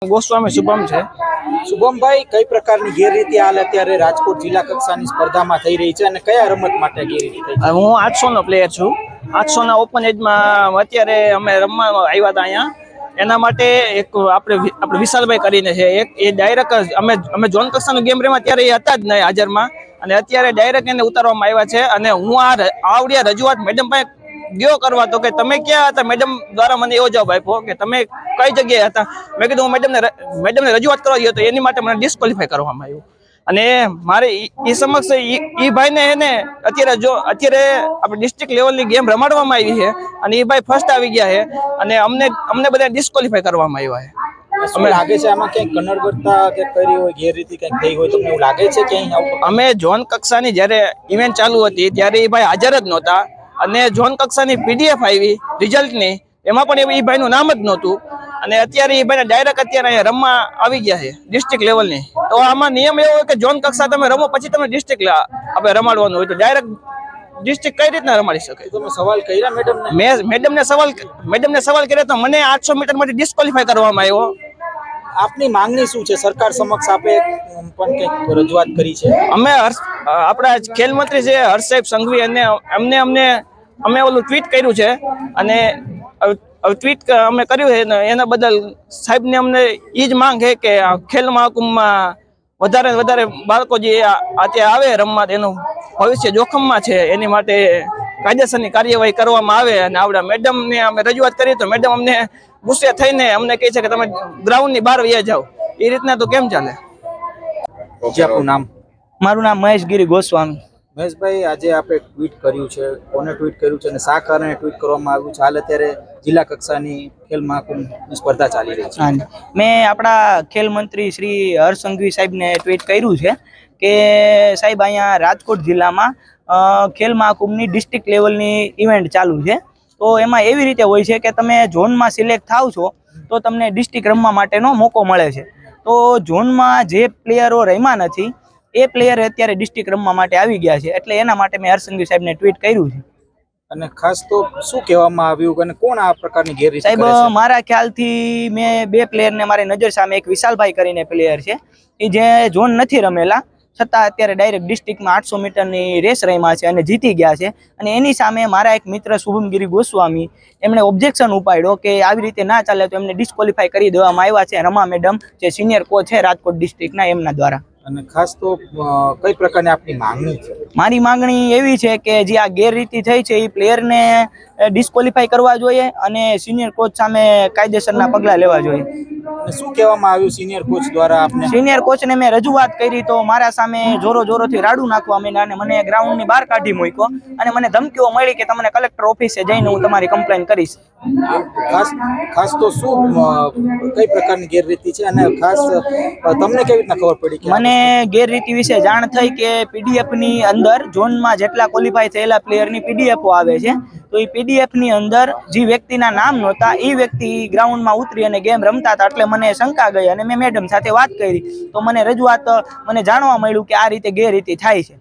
ગોસ્વામી શુભમ છે। શુભમભાઈ, કઈ પ્રકારની ગેરરીતિ હાલ અત્યારે રાજકોટ જિલ્લા કક્ષાની સ્પર્ધામાં થઈ રહી છે અને કયા રમત માટે ગેરરીતિ થઈ છે? હું 800 નો પ્લેયર છું। 800 ના ઓપન એજમાં અત્યારે અમે રમવા આવ્યા હતા અહીંયા। એના માટે એક આપણે વિશાલભાઈ કરીને છે, એક એ ડાયરેક્ટ અમે ઝોન કક્ષાનો ગેમ રમ્યા ત્યારે એ હતા જ નહીં હાજરમાં, અને અત્યારે ડાયરેક્ટ એને ઉતારવામાં આવ્યા છે। અને હું આવડિયા રજૂઆત મેડમ પાસે ગયો કરવા, તો કે તમે ક્યાં હતા? મેડમ દ્વારા મને એવો જવાબ આપ્યો કે તમે કઈ જગ્યાએ હતા? મેં કીધું હું મેડમને રજૂઆત કરવા ગયો હતો, એની માટે મને ડિસ્ક્વોલિફાય કરવામાં આવ્યું। અને મારે એ સમક્ષ એ ભાઈને એને અત્યારે આપણે ડિસ્ટ્રિક્ટ લેવલની ગેમ રમાડવામાં આવી છે, અને એ ભાઈ ફર્સ્ટ આવી ગયા છે, અને અમને બધા ડિસ્ક્વોલિફાય કરવામાં આવ્યા છે। અમે લાગે છે આમાં ક્યાંક કનડગતતા કે કરી હોય, ગેરરીતિ કંઈક થઈ હોય, તમને એવું લાગે છે કે અમે ઝોન કક્ષાની જ્યારે ઇવેન્ટ ચાલુ હતી ત્યારે એ ભાઈ હાજર જ નહોતા, અને ઝોન કક્ષાની પીડીએફ આવી રિઝલ્ટની, એમાં પણ એ ભાઈનું નામ જ નહોતું, અને અત્યારે એ ભાઈને ડાયરેક્ટ અત્યારે અહીંયા રમવા આવી ગયા છે ડિસ્ટ્રિક્ટ લેવલની। તો આમાં નિયમ એવો હોય કે ઝોન કક્ષા તમે રમો પછી તમે ડિસ્ટ્રિક્ટ આપણે રમાડવાનું હોય, તો ડાયરેક્ટ ડિસ્ટ્રિક્ટ કઈ રીતના રમાડી શકે? તમે સવાલ કર્યા મેડમને? મેડમને સવાલ કર્યા તો મને 800 મીટર માટે ડિસ્ક્વોલિફાય કરવામાં આવ્યો। આપની માંગણી શું છે? સરકાર સમક્ષ આપે પણ કંઈક રજૂઆત કરી છે? અમે આપણા ખેલ મંત્રી છે હર્ષ સાહેબ સંઘવી, અને અમે ઓલું ટ્વીટ કર્યું છે, અને ટ્વીટ અમે કર્યું છે, એના બદલ સાહેબને અમને એ જ માંગ છે કે ખેલ મહાકુંભમાં વધારે વધારે બાળકો જે અત્યારે આવે રમવા, એનું ભવિષ્ય જોખમમાં છે, એની માટે કાયદેસરની કાર્યવાહી કરવામાં આવે। અને આવડા મેડમને અમે રજૂઆત કરી તો મેડમ અમને ગુસ્સે થઈને અમને કહે છે કે તમે ગ્રાઉન્ડની બહાર વયા જાઓ। એ રીતના તો કેમ ચાલે? આપનું નામ? મારું નામ મહેશ ગિરી ગોસ્વામી। મહેશભાઈ, આજે આપણે ટ્વીટ કર્યું છે, કોને ટ્વીટ કર્યું છે અને શા કારણે ટ્વીટ કરવામાં આવ્યું છે? હાલ અત્યારે જિલ્લા કક્ષાની ખેલ મહાકુંભની સ્પર્ધા ચાલી રહી છે। મેં આપણા ખેલ મંત્રી શ્રી હર્ષ સંઘવી સાહેબને ટ્વીટ કર્યું છે કે સાહેબ, અહીંયા રાજકોટ જિલ્લામાં ખેલ મહાકુંભની ડિસ્ટ્રિક્ટ લેવલની ઇવેન્ટ ચાલુ છે, તો એમાં એવી રીતે હોય છે કે તમે ઝોનમાં સિલેક્ટ થાવ છો તો તમને ડિસ્ટ્રિક્ટ રમવા માટેનો મોકો મળે છે। તો ઝોનમાં જે પ્લેયરો રમ્યા નથી એ પ્લેયર અત્યારે ડિસ્ટ્રિક્ટ રમવા માટે આવી ગયા છે, એટલે એના માટે મેં હર્ષ સંઘવી સાહેબને ટ્વીટ કર્યું છે। અને ખાસ તો શું કહેવામાં આવ્યું અને કોણ આ પ્રકારની ગેરરીતિ કરે છે? સાહેબ, મારા ખ્યાલથી મેં 2 પ્લેયરને મારી નજર સામે, એક વિશાલભાઈ કરીને પ્લેયર છે એ જે ઝોન નથી રમેલા છતાં અત્યારે ડાયરેક્ટ ડિસ્ટ્રિક્ટમાં 800 મીટરની રેસ રમ્યા છે અને જીતી ગયા છે। અને એની સામે મારા એક મિત્ર શુભમગીરી ગોસ્વામી, એમણે ઓબ્જેક્શન ઉપાડ્યો કે આવી રીતે ના ચાલે, તો એમને ડિસ્ક્વોલિફાય કરી દેવામાં આવ્યા છે રમા મેડમ, જે સિનિયર કોચ છે રાજકોટ ડિસ્ટ્રિક્ટના, એમના દ્વારા। અને ખાસ તો કઈ પ્રકારની આપની માંગણી છે? મારી માંગણી એવી છે કે જે આ ગેરરીતિ થઈ છે એ પ્લેયરને ડિસ્ક્વોલિફાય કરવા જોઈએ અને સિનિયર કોચ સામે કાયદેસરના પગલાં લેવા જોઈએ। શું કહેવામાં આવ્યું સિનિયર કોચ દ્વારા આપને? સિનિયર કોચને મેં રજૂઆત કરી તો મારા સામે જોરોથી રાડું નાખવા માંડ્યા અને મને ગ્રાઉન્ડની બહાર કાઢી મૂક્યો, અને મને ધમકીઓ મળી કે તમને કલેક્ટર ઓફિસે જઈને હું તમારી કમ્પ્લેન કરીશ। ખાસ તો શું કઈ પ્રકારની ગેરરીતિ છે અને ખાસ તમને કેવી રીતના ખબર પડી? મને ગેરરીતિ વિશે જાણ થઈ કે પીડીએફની અંદર ઝોનમાં જેટલા ક્વોલિફાય થયેલા પ્લેયરની પીડીએફો આવે છે, તો એ પીડીએફની અંદર જે વ્યક્તિના નામ નહોતા એ વ્યક્તિ ગ્રાઉન્ડમાં ઉતરી અને ગેમ રમતા હતા, એટલે મને શંકા ગઈ અને મેં મેડમ સાથે વાત કરી તો મને જાણવા મળ્યું કે આ રીતે ગેરરીતિ થાય છે।